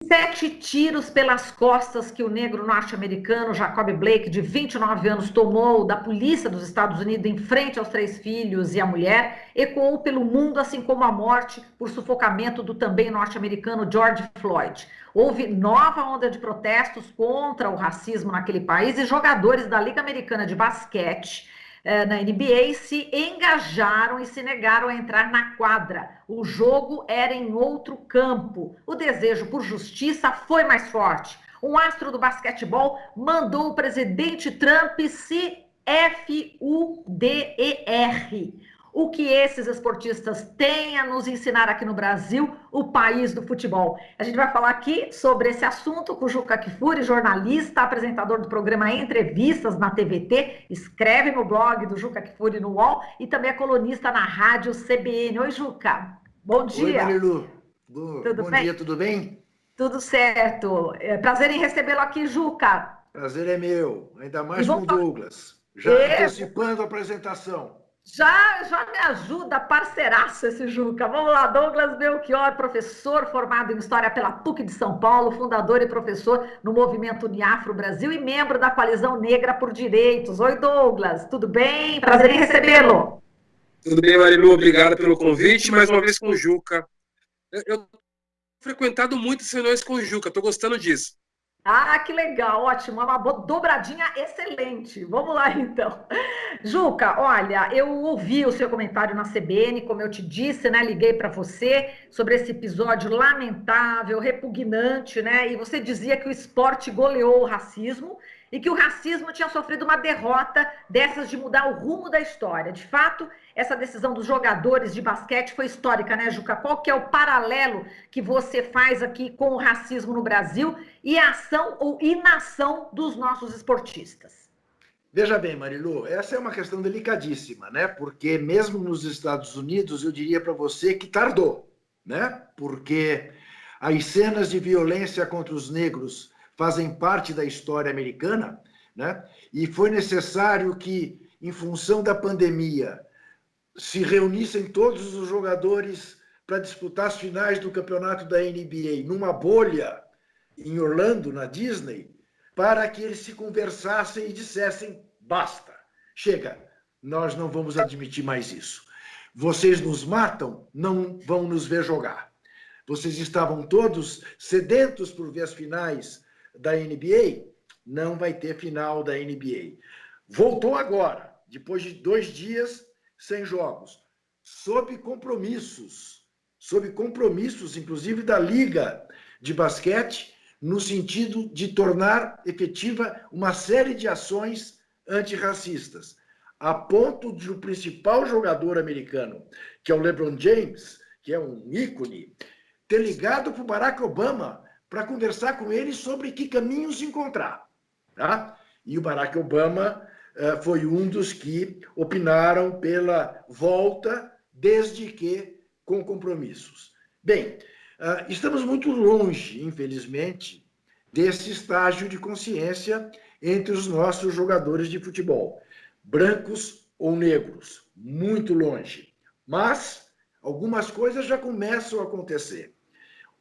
7 tiros pelas costas que o negro norte-americano Jacob Blake, de 29 anos, tomou da polícia dos Estados Unidos em frente aos 3 filhos e a mulher, ecoou pelo mundo, assim como a morte por sufocamento do também norte-americano George Floyd. Houve nova onda de protestos contra o racismo naquele país e jogadores da Liga Americana de Basquete na NBA se engajaram e se negaram a entrar na quadra. O jogo era em outro campo. O desejo por justiça foi mais forte. Um astro do basquetebol mandou o presidente Trump se FUDER. O que esses esportistas têm a nos ensinar aqui no Brasil, o país do futebol. A gente vai falar aqui sobre esse assunto com o Juca Kfouri, jornalista, apresentador do programa Entrevistas na TVT, escreve no blog do Juca Kfouri no UOL e também é colunista na rádio CBN. Oi, Juca. Bom dia. Oi, Marilu. Tudo bom bem? Dia, tudo bem? Tudo certo. Prazer em recebê-lo aqui, Juca. Prazer é meu, ainda mais com o Douglas. Já antecipando a apresentação. Já me ajuda, parceiraço esse Juca. Vamos lá, Douglas Belchior, professor formado em História pela PUC de São Paulo, fundador e professor no movimento Uniafro Brasil e membro da Coalizão Negra por Direitos. Oi, Douglas, tudo bem? Prazer em recebê-lo. Tudo bem, Marilu, obrigado pelo convite, mais uma vez com o Juca. Eu tenho frequentado muito as reuniões com o Juca, estou gostando disso. Ah, que legal, ótimo, é uma dobradinha excelente. Vamos lá, então. Juca, olha, eu ouvi o seu comentário na CBN, como eu te disse, né? Liguei para você sobre esse episódio lamentável, repugnante, né? E você dizia que o esporte goleou o racismo e que o racismo tinha sofrido uma derrota dessas de mudar o rumo da história. De fato, essa decisão dos jogadores de basquete foi histórica, né, Juca? Qual que é o paralelo que você faz aqui com o racismo no Brasil e a ação ou inação dos nossos esportistas? Veja bem, Marilu, essa é uma questão delicadíssima, né? Porque mesmo nos Estados Unidos, eu diria para você que tardou, né? Porque as cenas de violência contra os negros fazem parte da história americana, né? E foi necessário que, em função da pandemia, se reunissem todos os jogadores para disputar as finais do campeonato da NBA numa bolha em Orlando, na Disney, para que eles se conversassem e dissessem: basta, chega, nós não vamos admitir mais isso. Vocês nos matam, não vão nos ver jogar. Vocês estavam todos sedentos por ver as finais da NBA, não vai ter final da NBA. Voltou agora, depois de 2 dias sem jogos, sob compromissos, inclusive da Liga de Basquete, no sentido de tornar efetiva uma série de ações antirracistas, a ponto de o principal jogador americano, que é o LeBron James, que é um ícone, ter ligado para o Barack Obama para conversar com ele sobre que caminhos encontrar. Tá? E o Barack Obama foi um dos que opinaram pela volta, desde que com compromissos. Bem, estamos muito longe, infelizmente, desse estágio de consciência entre os nossos jogadores de futebol, brancos ou negros, muito longe. Mas algumas coisas já começam a acontecer.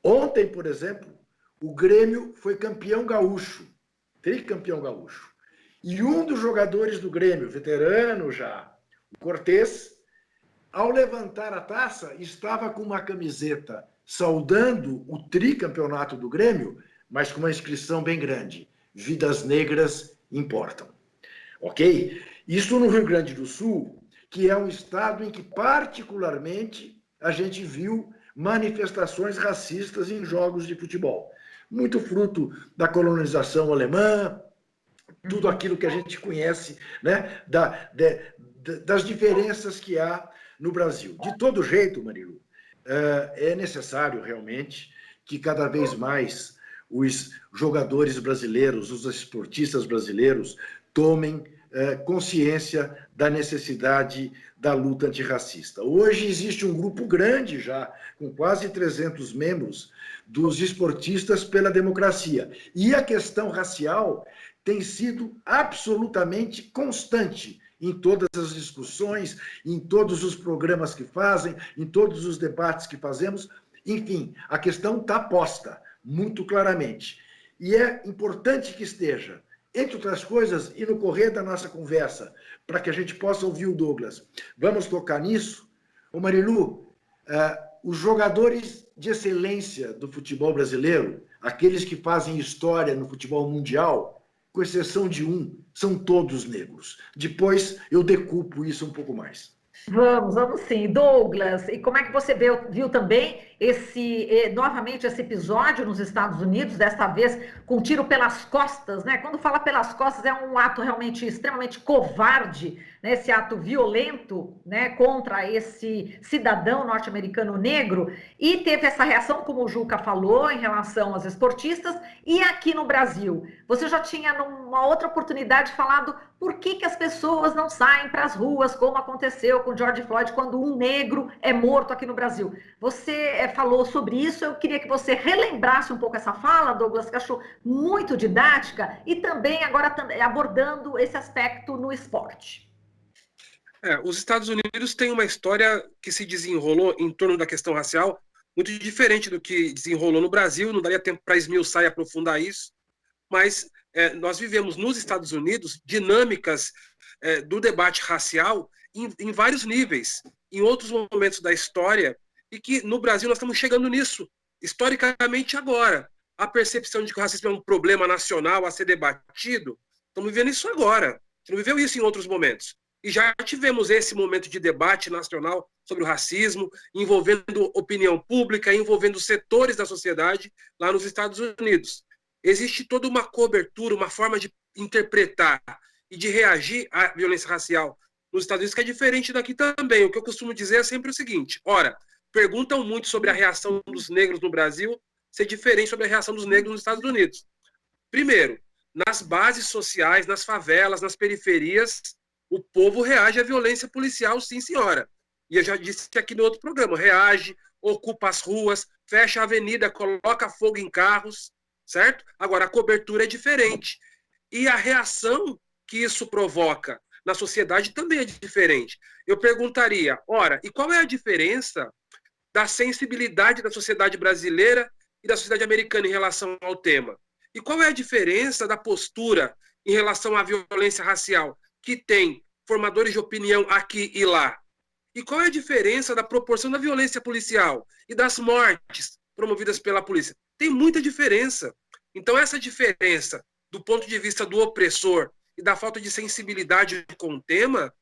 Ontem, por exemplo, o Grêmio foi campeão gaúcho, tricampeão gaúcho. E um dos jogadores do Grêmio, veterano já, o Cortez, ao levantar a taça, estava com uma camiseta saudando o tricampeonato do Grêmio, mas com uma inscrição bem grande: vidas negras importam. Ok? Isso no Rio Grande do Sul, que é um estado em que particularmente a gente viu manifestações racistas em jogos de futebol. Muito fruto da colonização alemã, tudo aquilo que a gente conhece, né, das diferenças que há no Brasil. De todo jeito, Marilu, é necessário realmente que cada vez mais os jogadores brasileiros, os esportistas brasileiros, tomem consciência da necessidade da luta antirracista. Hoje existe um grupo grande já, com quase 300 membros, dos esportistas pela democracia. E a questão racial tem sido absolutamente constante em todas as discussões, em todos os programas que fazem, em todos os debates que fazemos. Enfim, a questão está posta. muito claramente. E é importante que esteja, entre outras coisas, e no correr da nossa conversa, para que a gente possa ouvir o Douglas. Vamos tocar nisso? Ô Marilu, os jogadores de excelência do futebol brasileiro, aqueles que fazem história no futebol mundial, com exceção de um, são todos negros. Depois eu decupo isso um pouco mais. Vamos sim. Douglas, e como é que você viu também novamente esse episódio nos Estados Unidos, desta vez com tiro pelas costas, né? Quando fala pelas costas, é um ato realmente extremamente covarde, né? Esse ato violento, né? Contra esse cidadão norte-americano negro, e teve essa reação, como o Juca falou, em relação aos esportistas, e aqui no Brasil. Você já tinha, numa outra oportunidade, falado por que as pessoas não saem para as ruas, como aconteceu com George Floyd, quando um negro é morto aqui no Brasil. Você falou sobre isso, eu queria que você relembrasse um pouco essa fala, Douglas, que achou muito didática, e também agora abordando esse aspecto no esporte. Os Estados Unidos têm uma história que se desenrolou em torno da questão racial muito diferente do que desenrolou no Brasil, não daria tempo para esmiuçar e aprofundar isso, mas nós vivemos nos Estados Unidos dinâmicas do debate racial em vários níveis, em outros momentos da história, e que no Brasil nós estamos chegando nisso, historicamente agora. A percepção de que o racismo é um problema nacional a ser debatido, estamos vivendo isso agora. A gente não viveu isso em outros momentos. E já tivemos esse momento de debate nacional sobre o racismo, envolvendo opinião pública, envolvendo setores da sociedade lá nos Estados Unidos. Existe toda uma cobertura, uma forma de interpretar e de reagir à violência racial nos Estados Unidos que é diferente daqui também. O que eu costumo dizer é sempre o seguinte: ora, perguntam muito sobre a reação dos negros no Brasil ser diferente sobre a reação dos negros nos Estados Unidos. Primeiro, nas bases sociais, nas favelas, nas periferias, o povo reage à violência policial, sim, senhora. E eu já disse aqui no outro programa, reage, ocupa as ruas, fecha a avenida, coloca fogo em carros, certo? Agora, a cobertura é diferente. E a reação que isso provoca na sociedade também é diferente. Eu perguntaria, ora, e qual é a diferença da sensibilidade da sociedade brasileira e da sociedade americana em relação ao tema? E qual é a diferença da postura em relação à violência racial que tem formadores de opinião aqui e lá? E qual é a diferença da proporção da violência policial e das mortes promovidas pela polícia? Tem muita diferença. Então, essa diferença do ponto de vista do opressor e da falta de sensibilidade com o tema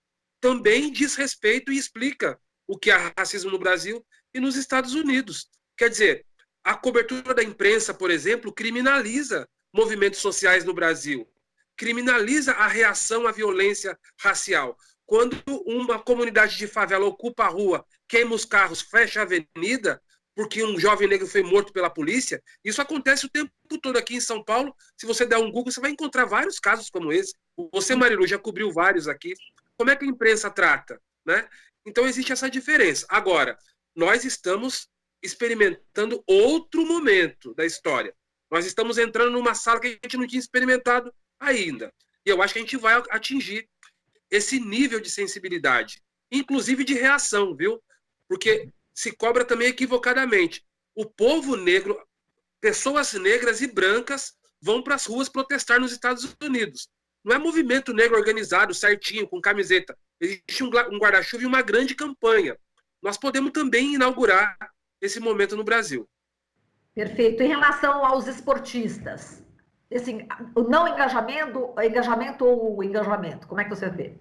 também diz respeito e explica o que é racismo no Brasil e nos Estados Unidos. Quer dizer, a cobertura da imprensa, por exemplo, criminaliza movimentos sociais no Brasil, criminaliza a reação à violência racial. Quando uma comunidade de favela ocupa a rua, queima os carros, fecha a avenida, porque um jovem negro foi morto pela polícia, isso acontece o tempo todo aqui em São Paulo. Se você der um Google, você vai encontrar vários casos como esse. Você, Marilu, já cobriu vários aqui. Como é que a imprensa trata, né? Então, existe essa diferença. Agora, nós estamos experimentando outro momento da história. Nós estamos entrando numa sala que a gente não tinha experimentado ainda. E eu acho que a gente vai atingir esse nível de sensibilidade, inclusive de reação, viu? Porque se cobra também equivocadamente. O povo negro, pessoas negras e brancas vão para as ruas protestar nos Estados Unidos. Não é movimento negro organizado, certinho, com camiseta. Existe um guarda-chuva e uma grande campanha. Nós podemos também inaugurar esse momento no Brasil. Perfeito. Em relação aos esportistas, assim, o não engajamento ou o engajamento, como é que você vê?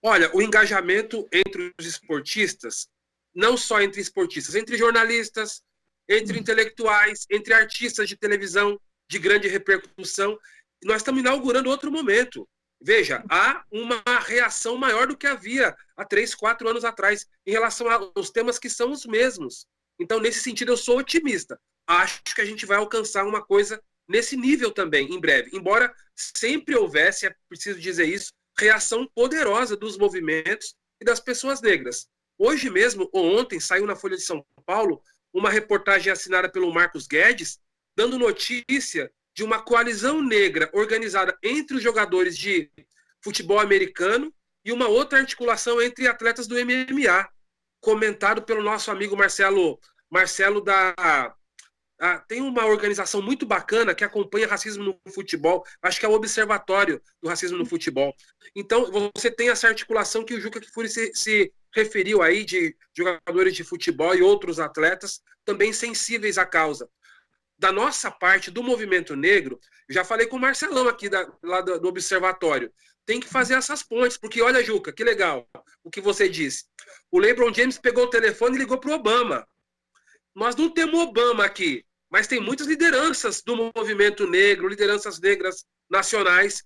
Olha, o engajamento entre os esportistas, não só entre esportistas, entre jornalistas, entre intelectuais, entre artistas de televisão de grande repercussão, nós estamos inaugurando outro momento. Veja, há uma reação maior do que havia há 3, 4 anos atrás em relação aos temas que são os mesmos. Então, nesse sentido, eu sou otimista. Acho que a gente vai alcançar uma coisa nesse nível também, em breve. Embora sempre houvesse, é preciso dizer isso, reação poderosa dos movimentos e das pessoas negras. Hoje mesmo, ou ontem, saiu na Folha de São Paulo uma reportagem assinada pelo Marcos Guedes, dando notícia de uma coalizão negra organizada entre os jogadores de futebol americano e uma outra articulação entre atletas do MMA, comentado pelo nosso amigo Marcelo tem uma organização muito bacana que acompanha racismo no futebol, acho que é o Observatório do Racismo no Futebol. Então, você tem essa articulação que o Juca Kfouri se referiu aí, de jogadores de futebol e outros atletas também sensíveis à causa. Da nossa parte, do movimento negro, já falei com o Marcelão aqui lá do Observatório, tem que fazer essas pontes, porque olha, Juca, que legal o que você disse. O LeBron James pegou o telefone e ligou para o Obama. Nós não temos Obama aqui, mas tem muitas lideranças do movimento negro, lideranças negras nacionais,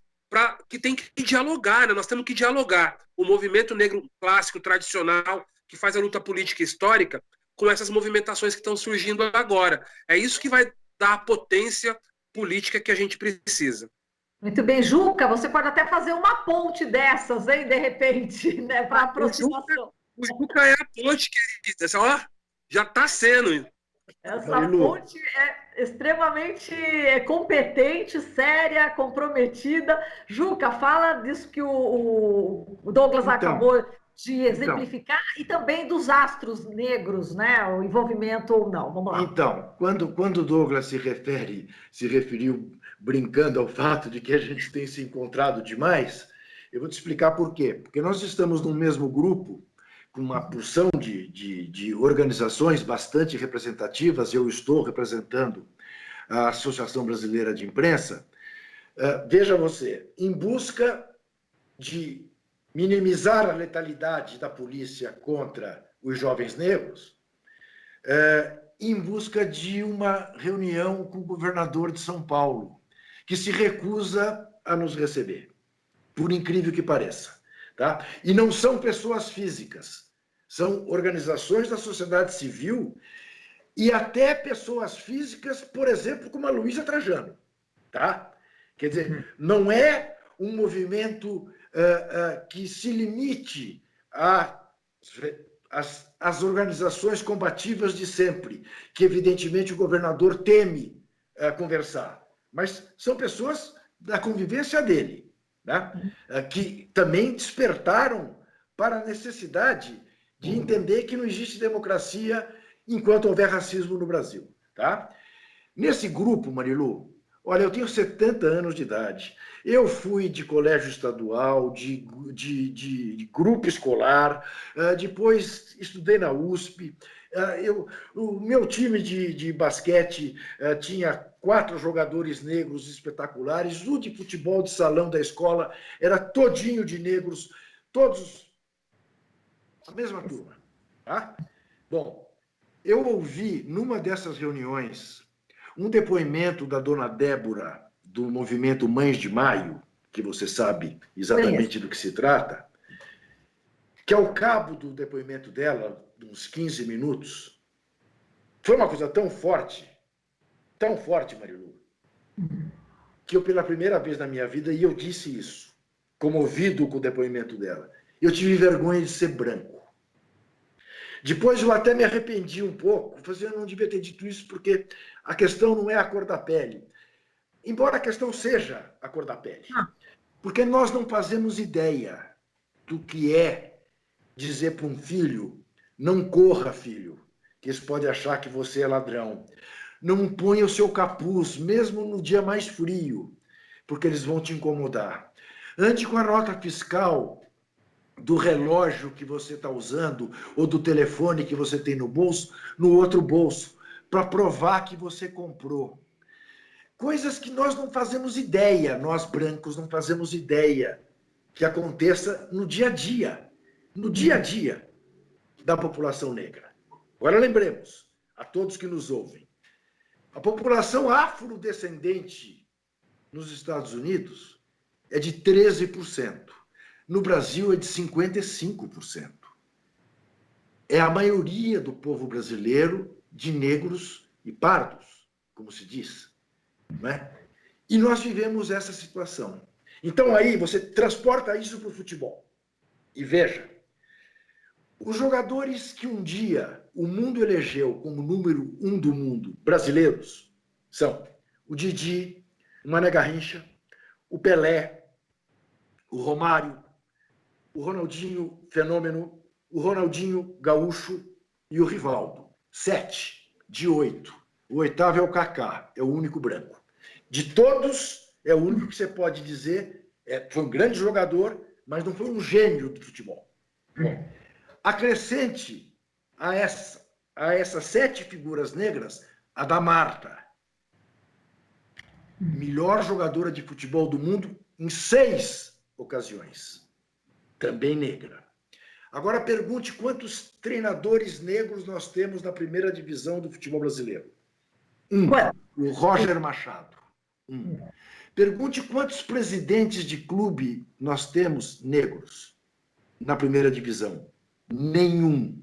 que tem que dialogar, né? Nós temos que dialogar. O movimento negro clássico, tradicional, que faz a luta política histórica, com essas movimentações que estão surgindo agora. É isso que vai dar a potência política que a gente precisa. Muito bem, Juca, você pode até fazer uma ponte dessas, hein, de repente, né, para aproximação. O Juca é a ponte, querida. Ó, já está sendo. Essa ponte é extremamente competente, séria, comprometida. Juca, fala disso que o Douglas acabou de exemplificar e também dos astros negros, né? O envolvimento ou não. Vamos lá. Então, quando o Douglas se referiu brincando ao fato de que a gente tem se encontrado demais, eu vou te explicar por quê. Porque nós estamos no mesmo grupo, com uma porção de organizações bastante representativas. Eu estou representando a Associação Brasileira de Imprensa. Veja você, em busca de minimizar a letalidade da polícia contra os jovens negros, em busca de uma reunião com o governador de São Paulo, que se recusa a nos receber, por incrível que pareça. Tá? E não são pessoas físicas, são organizações da sociedade civil e até pessoas físicas, por exemplo, como a Luísa Trajano. Tá? Quer dizer, não é um movimento que se limite às organizações combativas de sempre, que evidentemente o governador teme conversar, mas são pessoas da convivência dele, né? Que também despertaram para a necessidade de entender que não existe democracia enquanto houver racismo no Brasil. Tá? Nesse grupo, Marilu, olha, eu tenho 70 anos de idade. Eu fui de colégio estadual, de grupo escolar, depois estudei na USP. O meu time de basquete tinha 4 jogadores negros espetaculares. O de futebol de salão da escola era todinho de negros, todos a mesma turma. Tá? Bom, eu ouvi numa dessas reuniões um depoimento da dona Débora, do movimento Mães de Maio, que você sabe exatamente do que se trata, que ao cabo do depoimento dela, de uns 15 minutos, foi uma coisa tão forte, Marilu, que eu, pela primeira vez na minha vida, e eu disse isso, comovido com o depoimento dela, eu tive vergonha de ser branco. Depois eu até me arrependi um pouco, eu não devia ter dito isso, porque a questão não é a cor da pele, embora a questão seja a cor da pele. Porque nós não fazemos ideia do que é dizer para um filho: não corra, filho, que eles podem achar que você é ladrão. Não ponha o seu capuz, mesmo no dia mais frio, porque eles vão te incomodar. Ande com a nota fiscal do relógio que você está usando ou do telefone que você tem no bolso, no outro bolso, para provar que você comprou. Coisas que nós não fazemos ideia, nós brancos não fazemos ideia que aconteça no dia a dia da população negra. Agora lembremos, a todos que nos ouvem, a população afrodescendente nos Estados Unidos é de 13%. No Brasil é de 55%. É a maioria do povo brasileiro de negros e pardos, como se diz. Né? E nós vivemos essa situação. Então aí você transporta isso para o futebol. E veja, os jogadores que um dia o mundo elegeu como número 1 do mundo, brasileiros, são o Didi, o Mané Garrincha, o Pelé, o Romário, o Ronaldinho Fenômeno, o Ronaldinho Gaúcho e o Rivaldo. 7 de 8. O oitavo é o Kaká, é o único branco. De todos, é o único que você pode dizer, foi um grande jogador, mas não foi um gênio do futebol. Bom, acrescente a essas 7 figuras negras, a da Marta, melhor jogadora de futebol do mundo em 6 ocasiões, também negra. Agora pergunte quantos treinadores negros nós temos na primeira divisão do futebol brasileiro. O Roger Machado. Pergunte quantos presidentes de clube nós temos negros na primeira divisão. Nenhum.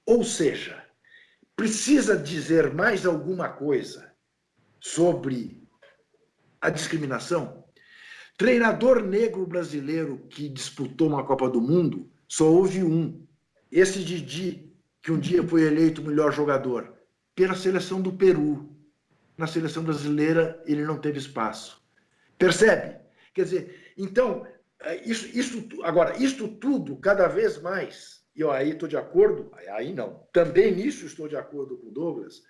Ou seja, precisa dizer mais alguma coisa sobre a discriminação? Treinador negro brasileiro que disputou uma Copa do Mundo, só houve um. Esse Didi, que um dia foi eleito o melhor jogador, pela seleção do Peru. Na seleção brasileira, ele não teve espaço. Percebe? Quer dizer, então, isto tudo, cada vez mais, e eu aí estou de acordo, aí não, também nisso estou de acordo com o Douglas,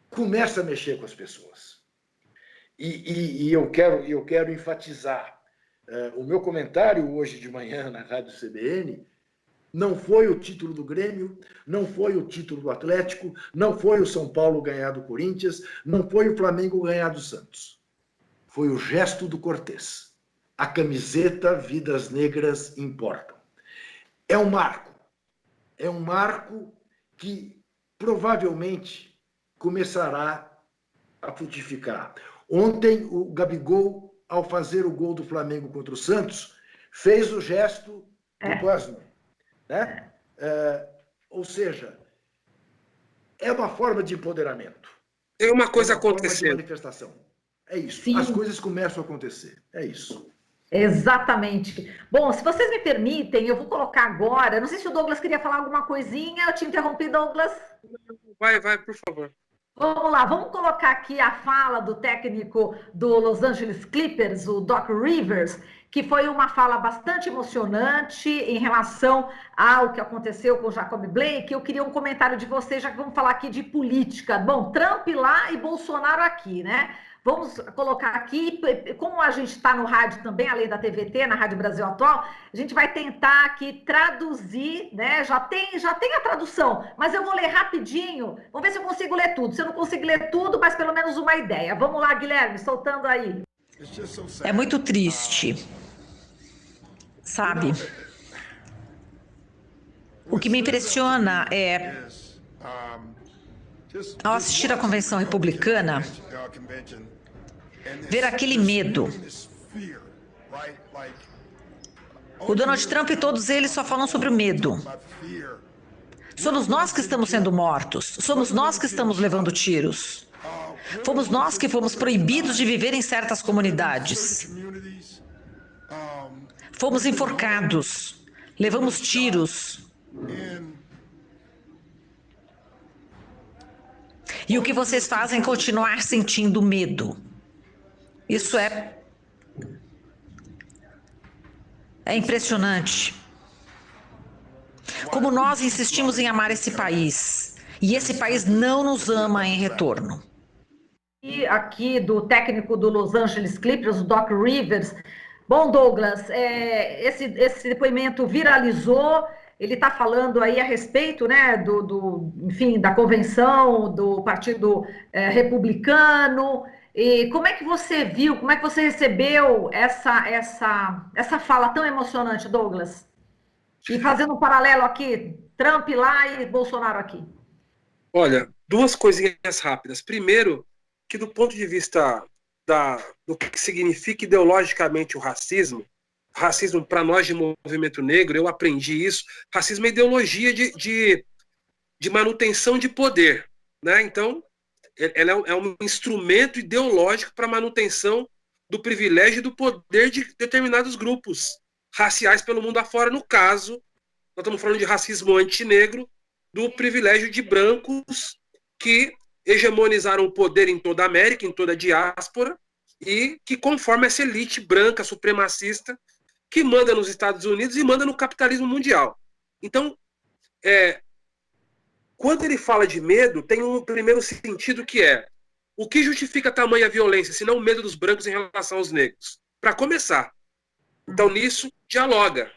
começa a mexer com as pessoas. E eu quero enfatizar, o meu comentário hoje de manhã na Rádio CBN não foi o título do Grêmio, não foi o título do Atlético, não foi o São Paulo ganhar do Corinthians, não foi o Flamengo ganhar do Santos. Foi o gesto do Cortez. A camiseta Vidas Negras Importam. É um marco. É um marco que provavelmente começará a frutificar. Ontem, o Gabigol, ao fazer o gol do Flamengo contra o Santos, fez o gesto do Cosmo. Né? Ou seja, é uma forma de empoderamento. Tem uma coisa acontecendo. acontecendo. Forma de manifestação. É isso. Sim. As coisas começam a acontecer. É isso. Exatamente. Bom, se vocês me permitem, eu vou colocar agora. Não sei se o Douglas queria falar alguma coisinha. Eu te interrompi, Douglas. Vai, por favor. Vamos lá, vamos colocar aqui a fala do técnico do Los Angeles Clippers, o Doc Rivers, que foi uma fala bastante emocionante em relação ao que aconteceu com o Jacob Blake. Eu queria um comentário de vocês, já que vamos falar aqui de política. Bom, Trump lá e Bolsonaro aqui, né? Vamos colocar aqui, como a gente está no rádio também, além da TVT, na Rádio Brasil Atual, a gente vai tentar aqui traduzir, né? Já tem a tradução, mas eu vou ler rapidinho, vamos ver se eu consigo ler tudo. Se eu não consigo ler tudo, mas pelo menos uma ideia. Vamos lá, Guilherme, soltando aí. É muito triste, sabe? O que me impressiona é, ao assistir a convenção republicana, ver aquele medo. O Donald Trump e todos eles só falam sobre o medo. Somos nós que estamos sendo mortos. Somos nós que estamos levando tiros. Fomos nós que fomos proibidos de viver em certas comunidades. Fomos enforcados. Levamos tiros. E o que vocês fazem é continuar sentindo medo. Isso é impressionante. Como nós insistimos em amar esse país, e esse país não nos ama em retorno. E aqui do técnico do Los Angeles Clippers, o Doc Rivers. Bom, Douglas, esse depoimento viralizou. Ele está falando aí a respeito, né, enfim, da convenção do Partido Republicano. E como é que você viu, como é que você recebeu essa fala tão emocionante, Douglas? E fazendo um paralelo aqui, Trump lá e Bolsonaro aqui. Olha, 2 coisinhas rápidas. Primeiro, que do ponto de vista do que significa ideologicamente o racismo para nós de movimento negro, eu aprendi isso, racismo é ideologia de manutenção de poder, né? Então, ela é um instrumento ideológico para manutenção do privilégio e do poder de determinados grupos raciais pelo mundo afora. No caso, nós estamos falando de racismo antinegro, do privilégio de brancos que hegemonizaram o poder em toda a América, em toda a diáspora, e que conformam essa elite branca supremacista que manda nos Estados Unidos e manda no capitalismo mundial. Então, Quando ele fala de medo, tem um primeiro sentido que é: o que justifica tamanha violência, se não o medo dos brancos em relação aos negros? Para começar. Então, nisso, dialoga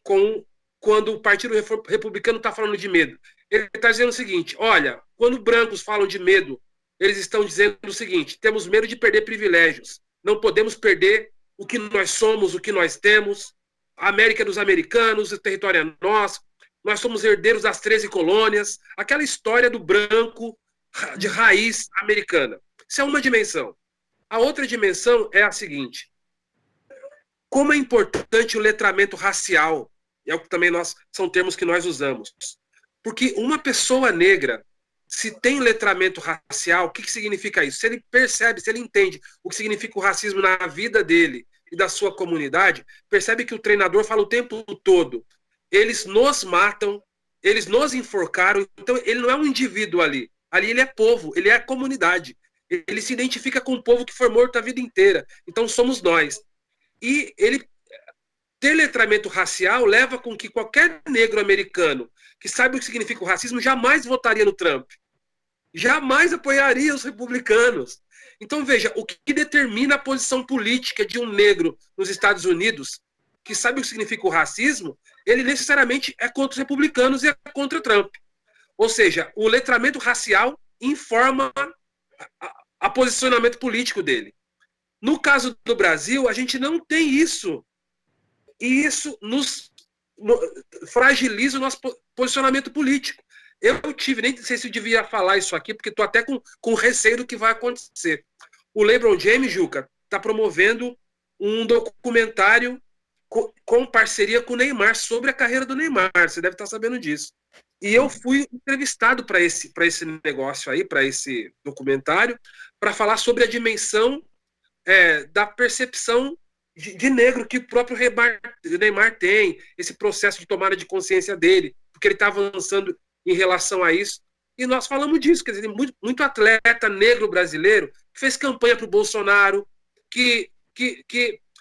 com quando o Partido Republicano está falando de medo. Ele está dizendo o seguinte: olha, quando brancos falam de medo, eles estão dizendo o seguinte: temos medo de perder privilégios, não podemos perder o que nós somos, o que nós temos, a América dos americanos, o território é nosso, nós somos herdeiros das 13 colônias, aquela história do branco de raiz americana. Isso é uma dimensão. A outra dimensão é a seguinte: como é importante o letramento racial, é o que também são termos que nós usamos. Porque uma pessoa negra, se tem letramento racial, o que significa isso? Se ele percebe, se ele entende o que significa o racismo na vida dele e da sua comunidade, percebe que o treinador fala o tempo todo: eles nos matam, eles nos enforcaram, então ele não é um indivíduo ali. Ali ele é povo, ele é comunidade. Ele se identifica com o povo que foi morto a vida inteira. Então somos nós. E ele ter letramento racial leva com que qualquer negro americano que sabe o que significa o racismo jamais votaria no Trump. Jamais apoiaria os republicanos. Então, veja, o que determina a posição política de um negro nos Estados Unidos, que sabe o que significa o racismo, ele necessariamente é contra os republicanos e é contra Trump. Ou seja, o letramento racial informa a posicionamento político dele. No caso do Brasil, a gente não tem isso. E isso fragiliza o nosso posicionamento político. Eu tive, nem sei se eu devia falar isso aqui, porque estou até com receio do que vai acontecer. O LeBron James, Juca, está promovendo um documentário com parceria com o Neymar sobre a carreira do Neymar. Você deve estar sabendo disso. E eu fui entrevistado para esse negócio aí, para esse documentário, para falar sobre a dimensão da percepção de negro que o próprio Neymar tem, esse processo de tomada de consciência dele, porque ele está avançando em relação a isso. E nós falamos disso, quer dizer, muito atleta negro brasileiro que fez campanha para o Bolsonaro, que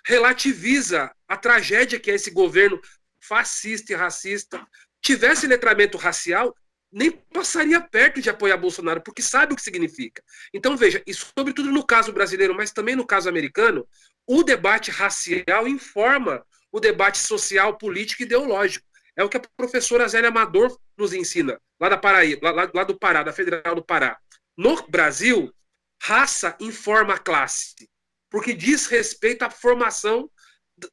relativiza a tragédia que é esse governo fascista e racista. Tivesse letramento racial, nem passaria perto de apoiar Bolsonaro, porque sabe o que significa. Então, veja, e sobretudo no caso brasileiro, mas também no caso americano, o debate racial informa o debate social, político e ideológico. É o que a professora Zélia Amador nos ensina, lá da Paraíba, lá do Pará, da Federal do Pará. No Brasil, raça informa a classe, porque diz respeito à formação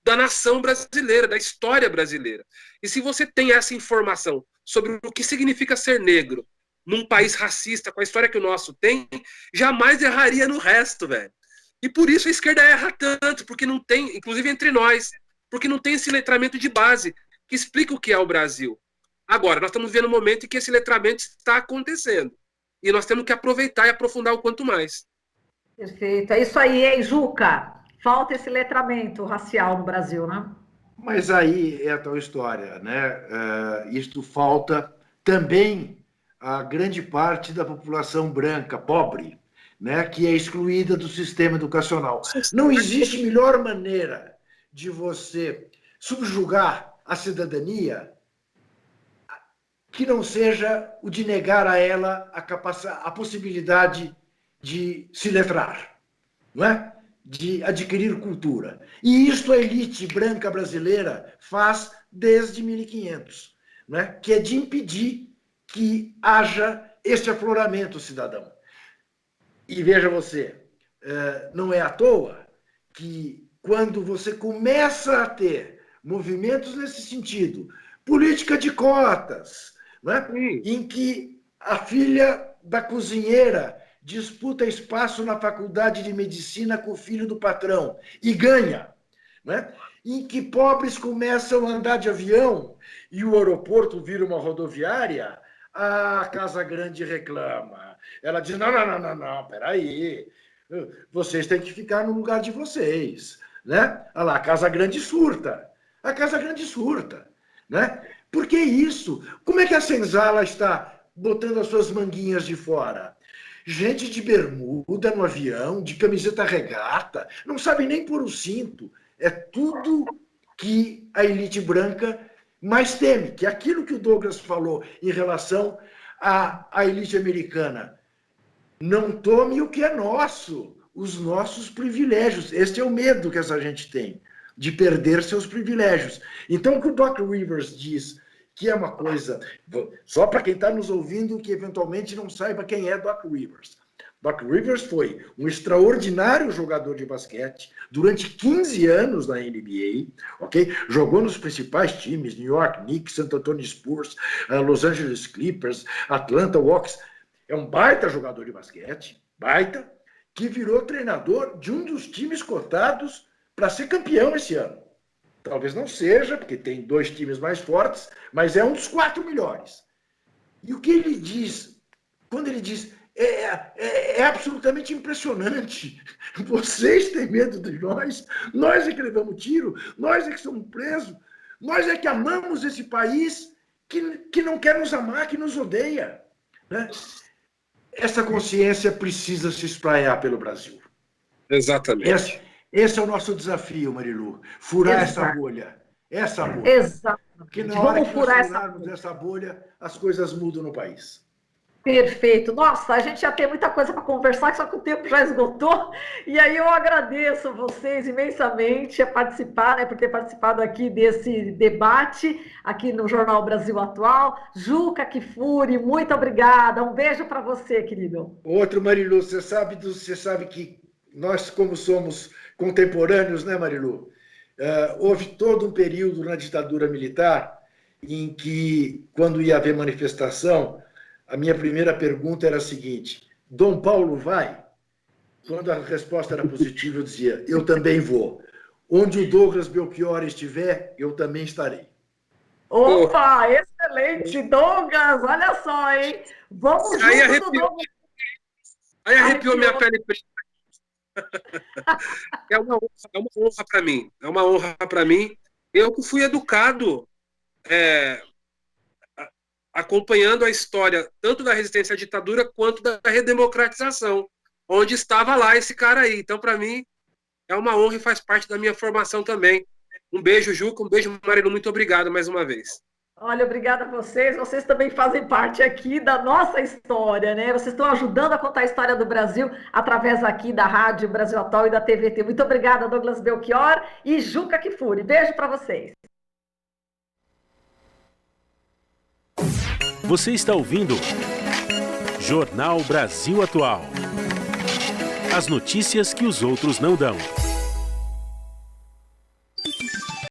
da nação brasileira, da história brasileira. E se você tem essa informação sobre o que significa ser negro num país racista, com a história que o nosso tem, jamais erraria no resto, velho. E por isso a esquerda erra tanto, porque não tem, inclusive entre nós, porque não tem esse letramento de base que explica o que é o Brasil. Agora, nós estamos vendo um momento em que esse letramento está acontecendo. E nós temos que aproveitar e aprofundar o quanto mais. Perfeito. É isso aí, hein, Juca? Falta esse letramento racial no Brasil, né? Mas aí é a tal história, né? Isto falta também a grande parte da população branca, pobre, né? Que é excluída do sistema educacional. Não existe melhor maneira de você subjugar a cidadania que não seja o de negar a ela a possibilidade de se letrar, não é? De adquirir cultura. E isto a elite branca brasileira faz desde 1500, né? Que é de impedir que haja este afloramento cidadão. E veja você, não é à toa que quando você começa a ter movimentos nesse sentido, política de cotas, né? Em que a filha da cozinheira disputa espaço na faculdade de medicina com o filho do patrão e ganha, né? Em que pobres começam a andar de avião e o aeroporto vira uma rodoviária, a Casa Grande reclama. Ela diz, não, peraí, vocês têm que ficar no lugar de vocês, né? Olha lá, a Casa Grande surta. A Casa Grande surta, né? Por que isso? Como é que a senzala está botando as suas manguinhas de fora? Gente de bermuda no avião, de camiseta regata, não sabe nem pôr o cinto. É tudo que a elite branca mais teme, que é aquilo que o Douglas falou em relação a elite americana? Não tome o que é nosso, os nossos privilégios. Este é o medo que essa gente tem, de perder seus privilégios. Então, o que o Doc Rivers diz, que é uma coisa, só para quem está nos ouvindo que eventualmente não saiba quem é Doc Rivers. Doc Rivers foi um extraordinário jogador de basquete durante 15 anos na NBA, ok? Jogou nos principais times, New York Knicks, San Antonio Spurs, Los Angeles Clippers, Atlanta Hawks. É um baita jogador de basquete, baita, que virou treinador de um dos times cotados para ser campeão esse ano. Talvez não seja, porque tem 2 times mais fortes, mas é um dos 4 melhores. E o que ele diz, quando ele diz, é absolutamente impressionante. Vocês têm medo de nós é que levamos tiro, nós é que somos presos, nós é que amamos esse país que não quer nos amar, que nos odeia. Né? Essa consciência precisa se espraiar pelo Brasil. Exatamente. Esse é o nosso desafio, Marilu. Furar essa bolha. Essa bolha. Exatamente. Porque na hora que nós furarmos essa bolha, as coisas mudam no país. Perfeito. Nossa, a gente já tem muita coisa para conversar, só que o tempo já esgotou. E aí eu agradeço vocês imensamente a participar, né, por ter participado aqui desse debate aqui no Jornal Brasil Atual. Juca Kfouri, muito obrigada. Um beijo para você, querido. Outro, Marilu, você sabe que nós, como somos contemporâneos, né, Marilu? Houve todo um período na ditadura militar em que, quando ia haver manifestação, a minha primeira pergunta era a seguinte: Dom Paulo vai? Quando a resposta era positiva, eu dizia: eu também vou. Onde o Douglas Belchior estiver, eu também estarei. Opa, excelente, Douglas, olha só, hein? Vamos junto do Douglas. Aí arrepiou minha pele preta. É uma honra para mim. É uma honra para mim. Eu que fui educado acompanhando a história tanto da resistência à ditadura quanto da redemocratização, onde estava lá esse cara aí. Então, para mim, é uma honra e faz parte da minha formação também. Um beijo, Juca, um beijo, Marilu, muito obrigado mais uma vez. Olha, obrigada a vocês também fazem parte aqui da nossa história, né? Vocês estão ajudando a contar a história do Brasil através aqui da Rádio Brasil Atual e da TVT. Muito obrigada, Douglas Belchior e Juca Kfouri. Beijo para vocês. Você está ouvindo Jornal Brasil Atual. As notícias que os outros não dão.